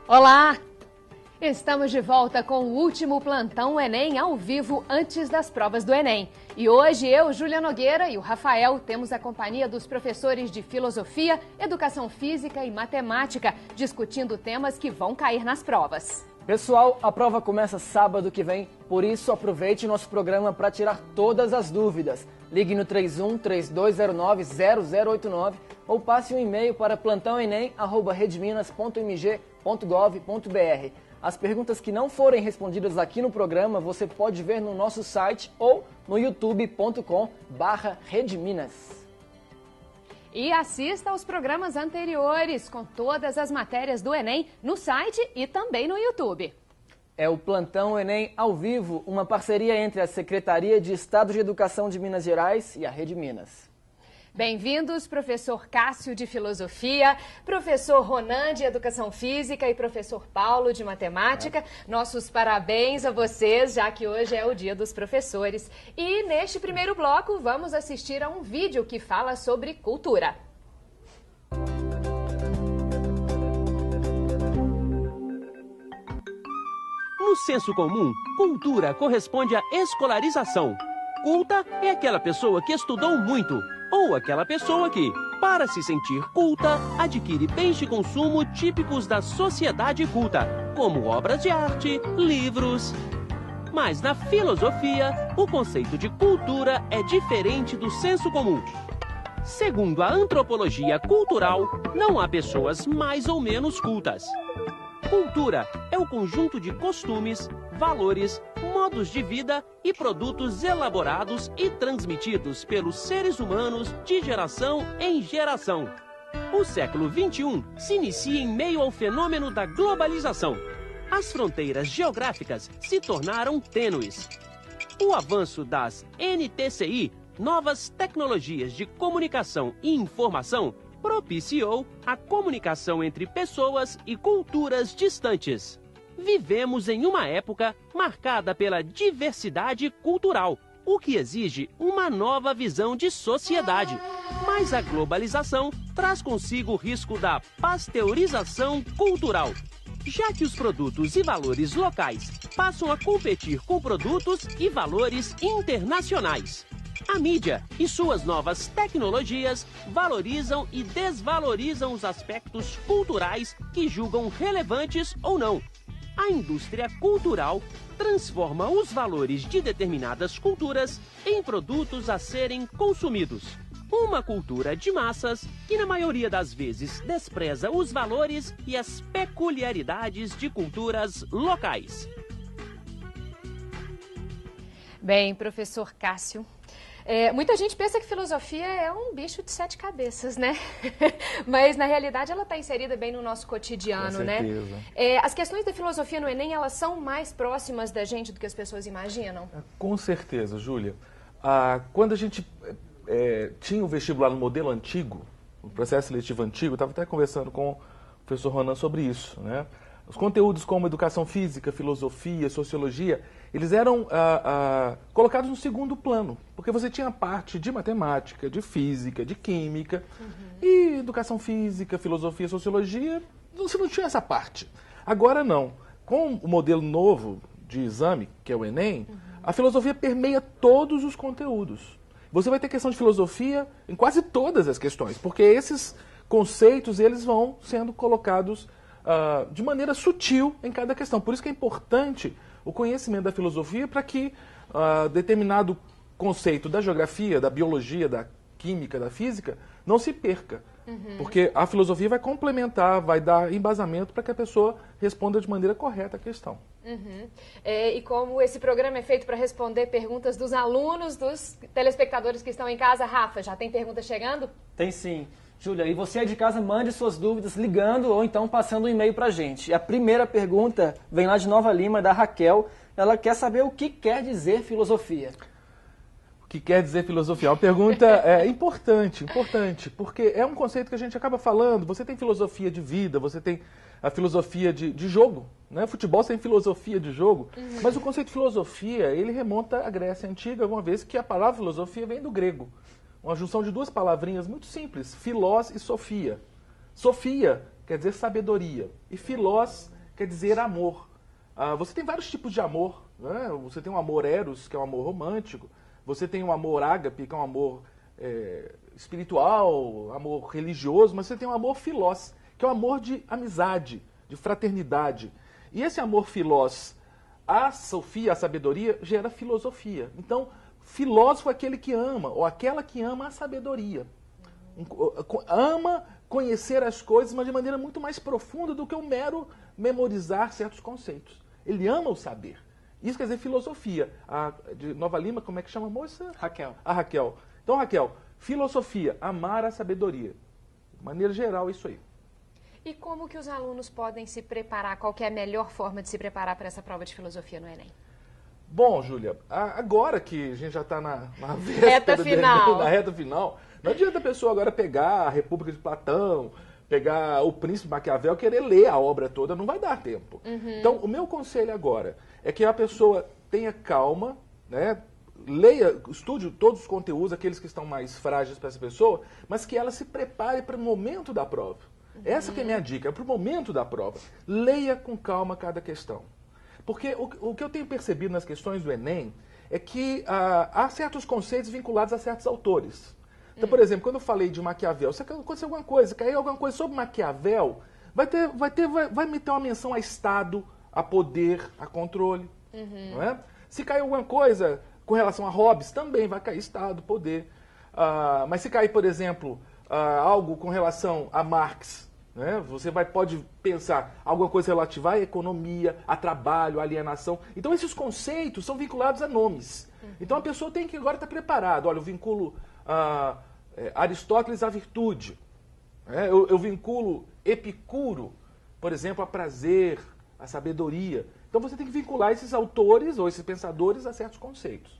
Olá! Estamos de volta com o último Plantão Enem ao vivo antes das provas do Enem. E hoje eu, Júlia Nogueira e o Rafael temos a companhia dos professores de Filosofia, Educação Física e Matemática, discutindo temas que vão cair nas provas. Pessoal, a prova começa sábado que vem, por isso aproveite nosso programa para tirar todas as dúvidas. Ligue no 31-3209-0089 ou passe um e-mail para plantãoenem@redminas.mg.gov.br. As perguntas que não forem respondidas aqui no programa, você pode ver no nosso site ou no youtube.com/redminas. E assista aos programas anteriores com todas as matérias do Enem no site e também no YouTube. É o Plantão Enem ao vivo, uma parceria entre a Secretaria de Estado de Educação de Minas Gerais e a Rede Minas. Bem-vindos, professor Cássio de Filosofia, professor Ronan de Educação Física e professor Paulo de Matemática. Nossos parabéns a vocês, já que hoje é o Dia dos Professores. E neste primeiro bloco vamos assistir a um vídeo que fala sobre cultura. No senso comum, cultura corresponde à escolarização. Culta é aquela pessoa que estudou muito, ou aquela pessoa que, para se sentir culta, adquire bens de consumo típicos da sociedade culta, como obras de arte, livros. Mas na filosofia, o conceito de cultura é diferente do senso comum. Segundo a antropologia cultural, não há pessoas mais ou menos cultas. Cultura é o conjunto de costumes, valores, modos de vida e produtos elaborados e transmitidos pelos seres humanos de geração em geração. O século XXI se inicia em meio ao fenômeno da globalização. As fronteiras geográficas se tornaram tênues. O avanço das NTCI, novas tecnologias de comunicação e informação, propiciou a comunicação entre pessoas e culturas distantes. Vivemos em uma época marcada pela diversidade cultural, o que exige uma nova visão de sociedade. Mas a globalização traz consigo o risco da pasteurização cultural, já que os produtos e valores locais passam a competir com produtos e valores internacionais. A mídia e suas novas tecnologias valorizam e desvalorizam os aspectos culturais que julgam relevantes ou não. A indústria cultural transforma os valores de determinadas culturas em produtos a serem consumidos. Uma cultura de massas que, na maioria das vezes, despreza os valores e as peculiaridades de culturas locais. Bem, professor Cássio, muita gente pensa que filosofia é um bicho de 7 cabeças, né? Mas, na realidade, ela está inserida bem no nosso cotidiano, né? As questões da filosofia no Enem, elas são mais próximas da gente do que as pessoas imaginam? Com certeza, Júlia. Quando a gente tinha o vestibular no modelo antigo, o processo seletivo antigo, eu estava até conversando com o professor Ronan sobre isso, né? Os conteúdos como educação física, filosofia, sociologia, eles eram colocados no segundo plano, porque você tinha a parte de matemática, de física, de química, e educação física, filosofia, sociologia, você não tinha essa parte. Agora não. Com o modelo novo de exame, que é o Enem, a filosofia permeia todos os conteúdos. Você vai ter questão de filosofia em quase todas as questões, porque esses conceitos eles vão sendo colocados de maneira sutil em cada questão. Por isso que é importante o conhecimento da filosofia para que determinado conceito da geografia, da biologia, da química, da física, não se perca. Porque a filosofia vai complementar, vai dar embasamento para que a pessoa responda de maneira correta a questão. E como esse programa é feito para responder perguntas dos alunos, dos telespectadores que estão em casa, Rafa, já tem pergunta chegando? Tem sim. Júlia, e você aí de casa, mande suas dúvidas ligando ou então passando um e-mail para a gente. E a primeira pergunta vem lá de Nova Lima, da Raquel. Ela quer saber o que quer dizer filosofia. O que quer dizer filosofia? É uma pergunta importante, porque é um conceito que a gente acaba falando. Você tem filosofia de vida, você tem a filosofia de jogo, né? Futebol tem filosofia de jogo, mas o conceito de filosofia, ele remonta à Grécia Antiga, uma vez que a palavra filosofia vem do grego. Uma junção de duas palavrinhas muito simples, filós e sofia. Sofia quer dizer sabedoria, e filós quer dizer amor. Você tem vários tipos de amor, né? Você tem um amor eros, que é um amor romântico. Você tem um amor ágape, que é um amor espiritual, amor religioso. Mas você tem um amor filós, que é um amor de amizade, de fraternidade. E esse amor filós, a Sofia, a sabedoria, gera filosofia. Então, filósofo é aquele que ama, ou aquela que ama a sabedoria. Ama conhecer as coisas, mas de maneira muito mais profunda do que o mero memorizar certos conceitos. Ele ama o saber. Isso quer dizer filosofia. De Nova Lima, como é que chama a moça? Raquel. A Raquel. Então, Raquel, filosofia, amar a sabedoria. De maneira geral, é isso aí. E como que os alunos podem se preparar? Qual que é a melhor forma de se preparar para essa prova de filosofia no Enem? Bom, Júlia, agora que a gente já está na véspera na reta final, não adianta a pessoa agora pegar a República de Platão, pegar o Príncipe Maquiavel, querer ler a obra toda, não vai dar tempo. Então, o meu conselho agora é que a pessoa tenha calma, né? Leia, estude todos os conteúdos, aqueles que estão mais frágeis para essa pessoa, mas que ela se prepare para o momento da prova. Essa que é a minha dica, é para o momento da prova. Leia com calma cada questão. Porque o que eu tenho percebido nas questões do Enem é que há certos conceitos vinculados a certos autores. Então, por exemplo, quando eu falei de Maquiavel, se acontecer alguma coisa, cair alguma coisa sobre Maquiavel, vai meter uma menção a Estado, a poder, a controle. Não é? Se cair alguma coisa com relação a Hobbes, também vai cair Estado, poder. Mas se cair, por exemplo, algo com relação a Marx, né? Você pode pensar alguma coisa relativa à economia, a trabalho, à alienação. Então, esses conceitos são vinculados a nomes. Então, a pessoa tem que agora estar preparada. Olha, eu vinculo Aristóteles à virtude. Eu vinculo Epicuro, por exemplo, a prazer, a sabedoria. Então, você tem que vincular esses autores ou esses pensadores a certos conceitos.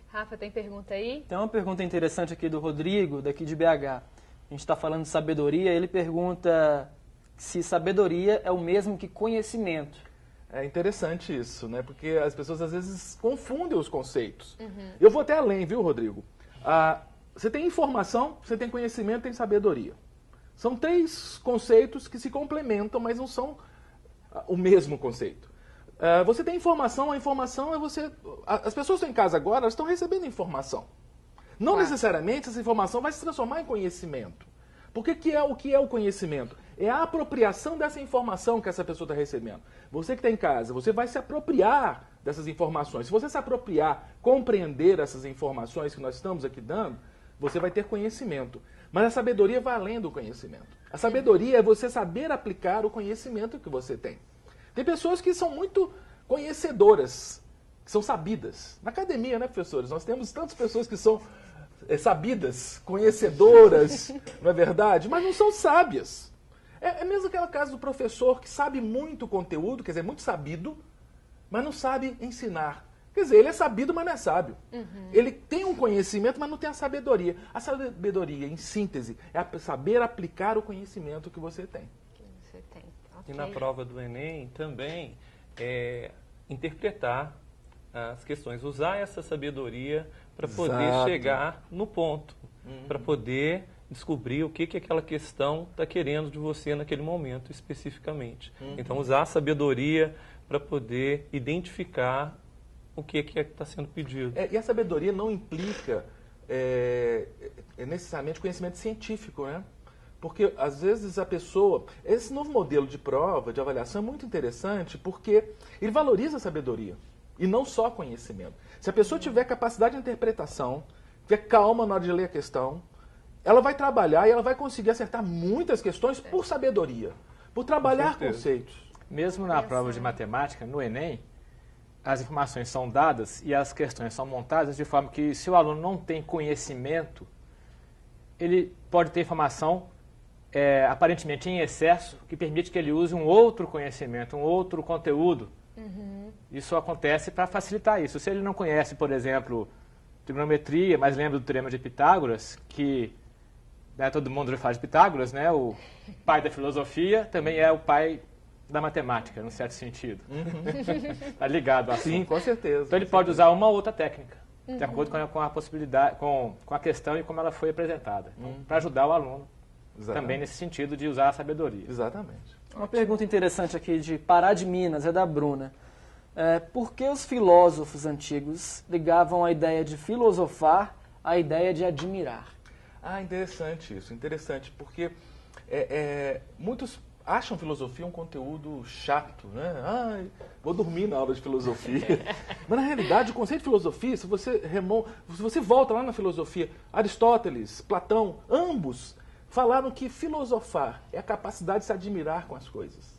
Rafa, tem pergunta aí? Tem uma pergunta interessante aqui do Rodrigo, daqui de BH. A gente está falando de sabedoria, ele pergunta se sabedoria é o mesmo que conhecimento. É interessante isso, né? Porque as pessoas às vezes confundem os conceitos. Eu vou até além, viu, Rodrigo? Você tem informação, você tem conhecimento, tem sabedoria. São três conceitos que se complementam, mas não são o mesmo conceito. Você tem informação, a informação é você... As pessoas que estão em casa agora, elas estão recebendo informação. Não necessariamente essa informação vai se transformar em conhecimento. Porque o que é o conhecimento? É a apropriação dessa informação que essa pessoa está recebendo. Você que está em casa, você vai se apropriar dessas informações. Se você se apropriar, compreender essas informações que nós estamos aqui dando, você vai ter conhecimento. Mas a sabedoria vai além do conhecimento. A sabedoria é você saber aplicar o conhecimento que você tem. Tem pessoas que são muito conhecedoras, que são sabidas. Na academia, né, professores? Nós temos tantas pessoas que são sabidas, conhecedoras, não é verdade? Mas não são sábias. É mesmo aquele caso do professor que sabe muito conteúdo, quer dizer, muito sabido, mas não sabe ensinar. Quer dizer, ele é sabido, mas não é sábio. Ele tem um conhecimento, mas não tem a sabedoria. A sabedoria, em síntese, é saber aplicar o conhecimento que você tem. E na prova do Enem também interpretar as questões, usar essa sabedoria para poder chegar no ponto, para poder descobrir o que aquela questão está querendo de você naquele momento especificamente. Então, usar a sabedoria para poder identificar o que está sendo pedido. E a sabedoria não implica necessariamente conhecimento científico, né? Porque, às vezes, a pessoa... Esse novo modelo de prova, de avaliação, é muito interessante porque ele valoriza a sabedoria e não só conhecimento. Se a pessoa tiver capacidade de interpretação, tiver calma na hora de ler a questão, ela vai trabalhar e ela vai conseguir acertar muitas questões por sabedoria, por trabalhar conceitos. Mesmo na prova de matemática, no Enem, as informações são dadas e as questões são montadas de forma que, se o aluno não tem conhecimento, ele pode ter informação aparentemente em excesso, que permite que ele use um outro conhecimento, um outro conteúdo. Isso acontece para facilitar isso. Se ele não conhece, por exemplo, trigonometria, mas lembra do Teorema de Pitágoras, que todo mundo já fala de Pitágoras, né? O pai da filosofia também é o pai da matemática, num certo sentido. Está ligado ao assunto. Sim, com certeza. Então ele pode usar uma ou outra técnica, de acordo com a possibilidade, com a questão e como ela foi apresentada, para ajudar o aluno também nesse sentido de usar a sabedoria. Exatamente. Uma pergunta interessante aqui de Pará de Minas, é da Bruna. Por que os filósofos antigos ligavam a ideia de filosofar à ideia de admirar? Interessante isso, interessante, porque muitos acham filosofia um conteúdo chato, né? Vou dormir na aula de filosofia. Mas, na realidade, o conceito de filosofia, se você volta lá na filosofia, Aristóteles, Platão, ambos falaram que filosofar é a capacidade de se admirar com as coisas.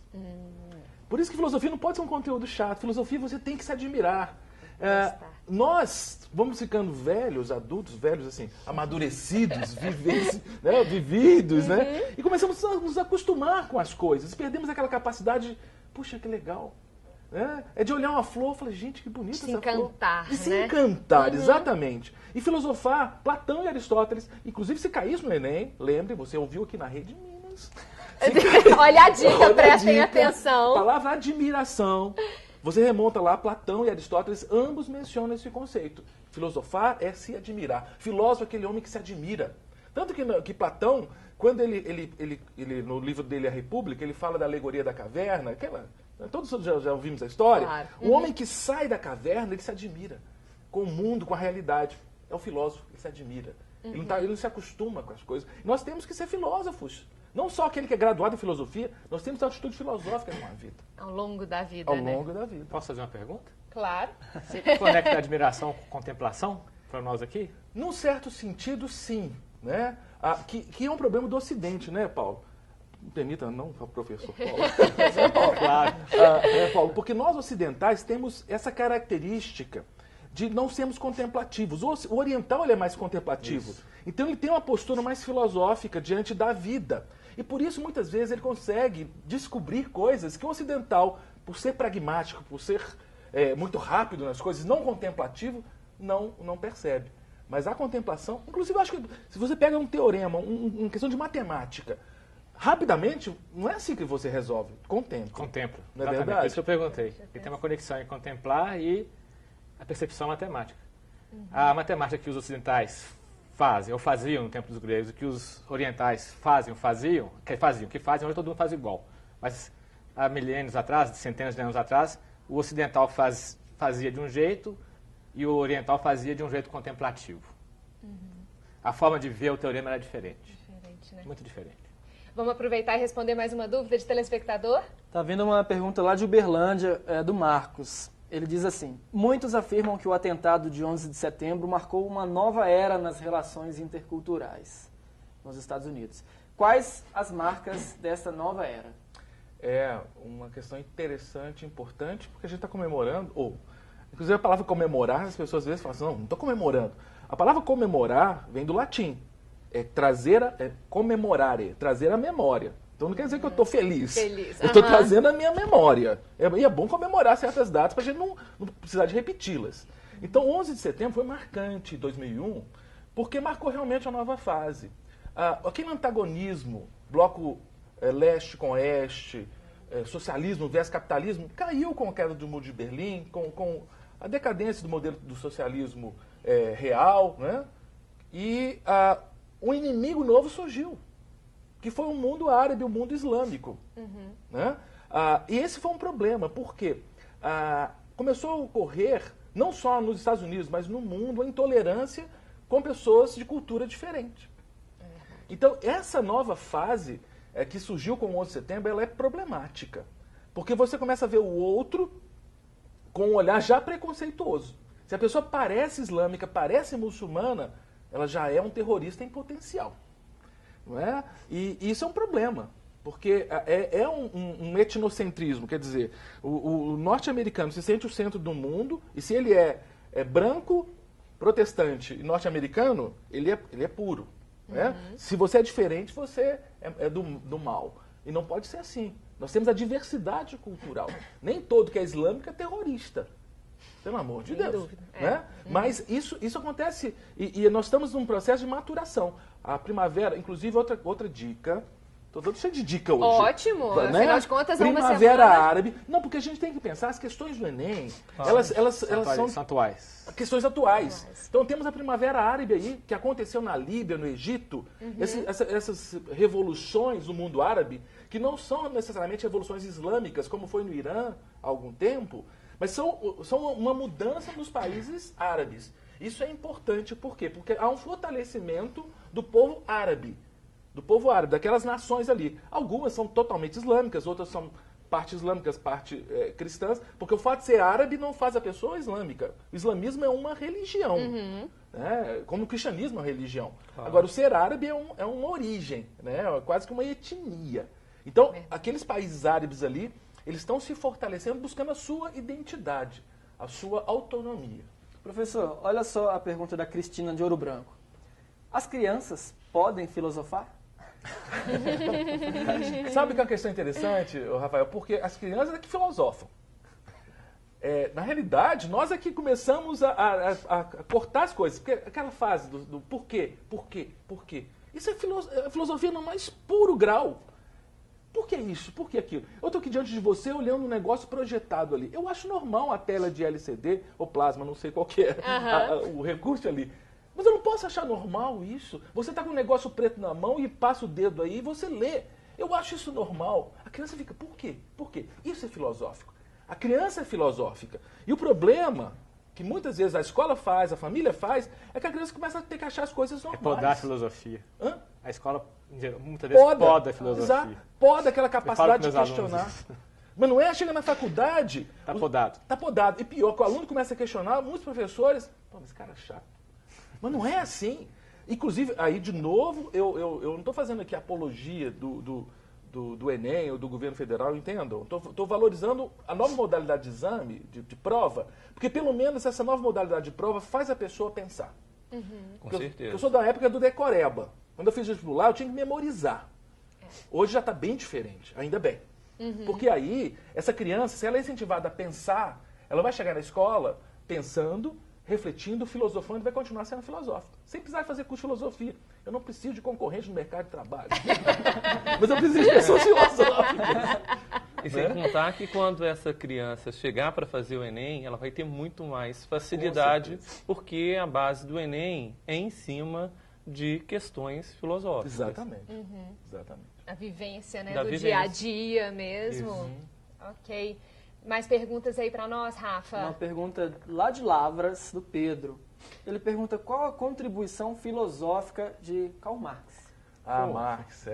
Por isso que filosofia não pode ser um conteúdo chato. Filosofia você tem que se admirar. Nós vamos ficando velhos, adultos, velhos assim, amadurecidos, vividos, né? E começamos a nos acostumar com as coisas. Perdemos aquela capacidade de, puxa, que legal. É de olhar uma flor e falar, gente, que bonita essa flor. De se encantar, exatamente. E filosofar, Platão e Aristóteles, inclusive se cair isso no Enem, lembre, você ouviu aqui na Rede Minas. Olha a dica, prestem atenção. A palavra admiração. Você remonta lá, Platão e Aristóteles, ambos mencionam esse conceito. Filosofar é se admirar. Filósofo é aquele homem que se admira. Tanto que Platão, quando ele, no livro dele, A República, ele fala da alegoria da caverna, todos já ouvimos a história. Claro. O homem que sai da caverna, ele se admira com o mundo, com a realidade. É o filósofo, ele se admira. Ele não se acostuma com as coisas. Nós temos que ser filósofos. Não só aquele que é graduado em filosofia, nós temos a atitude filosófica na vida. Ao longo da vida, Ao longo da vida. Posso fazer uma pergunta? Claro. Você conecta a admiração com contemplação para nós aqui? Num certo sentido, sim. Né? Que é um problema do Ocidente, né, Paulo? Não permita, não, professor Paulo. Claro. Paulo, porque nós ocidentais temos essa característica de não sermos contemplativos. O oriental ele é mais contemplativo. Isso. Então ele tem uma postura mais filosófica diante da vida. E por isso, muitas vezes, ele consegue descobrir coisas que o ocidental, por ser pragmático, por ser muito rápido nas coisas, não contemplativo, não percebe. Mas a contemplação, inclusive, eu acho que se você pega um teorema, uma questão de matemática, rapidamente, não é assim que você resolve. Contempla. Não é verdade? Por isso que eu perguntei. Porque tem uma conexão em contemplar e a percepção matemática. A matemática que os ocidentais fazem, ou faziam no tempo dos gregos, o que os orientais faziam, que fazem, hoje todo mundo faz igual. Mas há milênios atrás, centenas de anos atrás, o ocidental fazia de um jeito e o oriental fazia de um jeito contemplativo. A forma de ver o teorema era diferente. Né? Muito diferente. Vamos aproveitar e responder mais uma dúvida de telespectador? Tá vindo uma pergunta lá de Uberlândia, do Marcos. Ele diz assim: muitos afirmam que o atentado de 11 de setembro marcou uma nova era nas relações interculturais nos Estados Unidos. Quais as marcas dessa nova era? É uma questão interessante, importante, porque a gente está comemorando, inclusive a palavra comemorar, as pessoas às vezes falam assim, não estou comemorando. A palavra comemorar vem do latim, comemorare, trazer a memória. Então não quer dizer que eu estou feliz. Eu estou trazendo a minha memória. E é bom comemorar certas datas para a gente não precisar de repeti-las. Então 11 de setembro foi marcante em 2001, porque marcou realmente uma nova fase. Aquele antagonismo, bloco leste com oeste, socialismo versus capitalismo, caiu com a queda do Muro de Berlim, com a decadência do modelo do socialismo real, né? E um inimigo novo surgiu, que foi o mundo árabe, o mundo islâmico. Né? E esse foi um problema, porque começou a ocorrer, não só nos Estados Unidos, mas no mundo, a intolerância com pessoas de cultura diferente. Então, essa nova fase que surgiu com o 11 de setembro, ela é problemática. Porque você começa a ver o outro com um olhar já preconceituoso. Se a pessoa parece islâmica, parece muçulmana, ela já é um terrorista em potencial. Não é? E isso é um problema, porque é um etnocentrismo, quer dizer, o norte-americano se sente o centro do mundo, e se ele é branco, protestante e norte-americano, ele é puro. Né? Se você é diferente, você é do mal. E não pode ser assim. Nós temos a diversidade cultural. Nem todo que é islâmico é terrorista. Pelo amor de Deus. Dúvida. Né? Mas isso acontece, e nós estamos num processo de maturação. A primavera, inclusive outra dica, Tô todo cheio de dica hoje. Ótimo, né? afinal de contas, é uma Primavera semana. Árabe. Não, porque a gente tem que pensar, as questões do Enem, elas são atuais. questões atuais. Então temos a Primavera Árabe aí, que aconteceu na Líbia, no Egito, essas revoluções no mundo árabe, que não são necessariamente revoluções islâmicas, como foi no Irã há algum tempo, mas são uma mudança nos países árabes. Isso é importante, por quê? Porque há um fortalecimento do povo árabe, daquelas nações ali. Algumas são totalmente islâmicas, outras são parte islâmicas, parte cristãs, porque o fato de ser árabe não faz a pessoa islâmica. O islamismo é uma religião, né? Como o cristianismo é uma religião. Agora, o ser árabe é uma origem, né? É quase que uma etnia. Então, aqueles países árabes ali, eles estão se fortalecendo, buscando a sua identidade, a sua autonomia. Professor, olha só a pergunta da Cristina de Ouro Branco. As crianças podem filosofar? Sabe que é uma questão interessante, Rafael? Porque as crianças é que filosofam. Na realidade, nós é que começamos a cortar as coisas. Porque aquela fase do porquê. Isso é filosofia no mais puro grau. Por que isso? Por que aquilo? Eu estou aqui diante de você olhando um negócio projetado ali. Eu acho normal a tela de LCD ou plasma, não sei qual que é o recurso ali. Mas eu não posso achar normal isso. Você está com um negócio preto na mão e passa o dedo aí e você lê. Eu acho isso normal. A criança fica, por quê? Por quê? Isso é filosófico. A criança é filosófica. E o problema, que muitas vezes a escola faz, a família faz, é que a criança começa a ter que achar as coisas normais. É podar a filosofia. Hã? A escola, muitas vezes, poda a filosofia. Exato. Poda aquela capacidade de questionar. Mas não é, chega na faculdade... Tá podado. Tá podado. E pior, que o aluno começa a questionar, muitos professores... Pô, mas esse cara é chato. Mas não é assim. Inclusive, aí de novo, eu não estou fazendo aqui apologia do Enem ou do governo federal, entendam? Estou valorizando a nova modalidade de exame, de prova, porque pelo menos essa nova modalidade de prova faz a pessoa pensar. Com certeza. Eu sou da época do decoreba. Quando eu fiz vestibular, eu tinha que memorizar. Hoje já está bem diferente, ainda bem. Porque aí, essa criança, se ela é incentivada a pensar, ela vai chegar na escola pensando, refletindo, filosofando e vai continuar sendo filosófica. Sem precisar fazer curso de filosofia. Eu não preciso de concorrente no mercado de trabalho. Mas eu preciso de pessoas filosóficas. E sem contar que quando essa criança chegar para fazer o Enem, ela vai ter muito mais facilidade, porque a base do Enem é em cima de questões filosóficas. Exatamente. Exatamente. A vivência, né, Da do vivência. dia a dia mesmo. Ok. Mais perguntas aí para nós, Rafa? Uma pergunta lá de Lavras, do Pedro. Ele pergunta qual a contribuição filosófica de Karl Marx. Marx,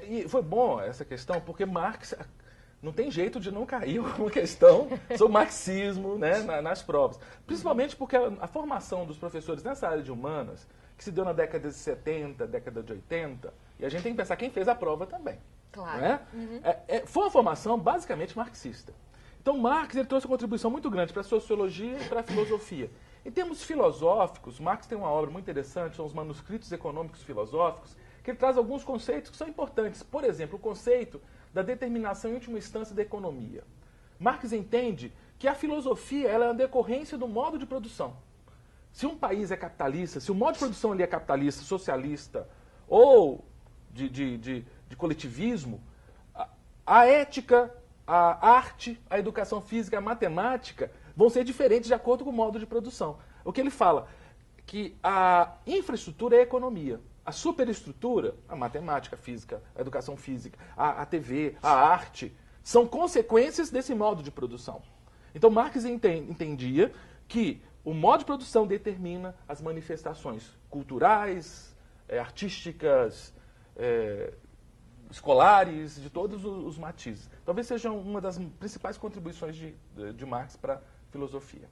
e foi bom essa questão, porque Marx não tem jeito de não cair uma questão sobre o marxismo, né, nas provas. Principalmente porque a formação dos professores nessa área de humanas, que se deu na década de 70, década de 80, e a gente tem que pensar quem fez a prova também. Claro. Né? Foi uma formação basicamente marxista. Então Marx ele trouxe uma contribuição muito grande para a sociologia e para a filosofia. Em termos filosóficos, Marx tem uma obra muito interessante, são os manuscritos econômicos filosóficos, que ele traz alguns conceitos que são importantes. Por exemplo, o conceito da determinação em última instância da economia. Marx entende que a filosofia ela é uma decorrência do modo de produção. Se um país é capitalista, se o modo de produção ali é capitalista, socialista ou de coletivismo, a ética, a arte, a educação física, a matemática vão ser diferentes de acordo com o modo de produção. O que ele fala? Que a infraestrutura é a economia. A superestrutura, a matemática, a física, a educação física, a TV, a arte, são consequências desse modo de produção. Então Marx entendia que o modo de produção determina as manifestações culturais, artísticas, escolares, de todos os matizes. Talvez seja uma das principais contribuições de Marx para a filosofia.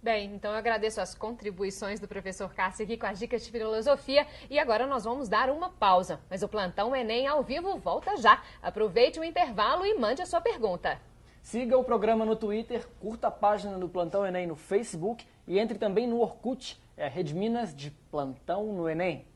Bem, então eu agradeço as contribuições do professor Cássio aqui com as dicas de filosofia e agora nós vamos dar uma pausa. Mas o Plantão Enem ao vivo volta já. Aproveite o intervalo e mande a sua pergunta. Siga o programa no Twitter, curta a página do Plantão Enem no Facebook e entre também no Orkut, é a Rede Minas de Plantão no Enem.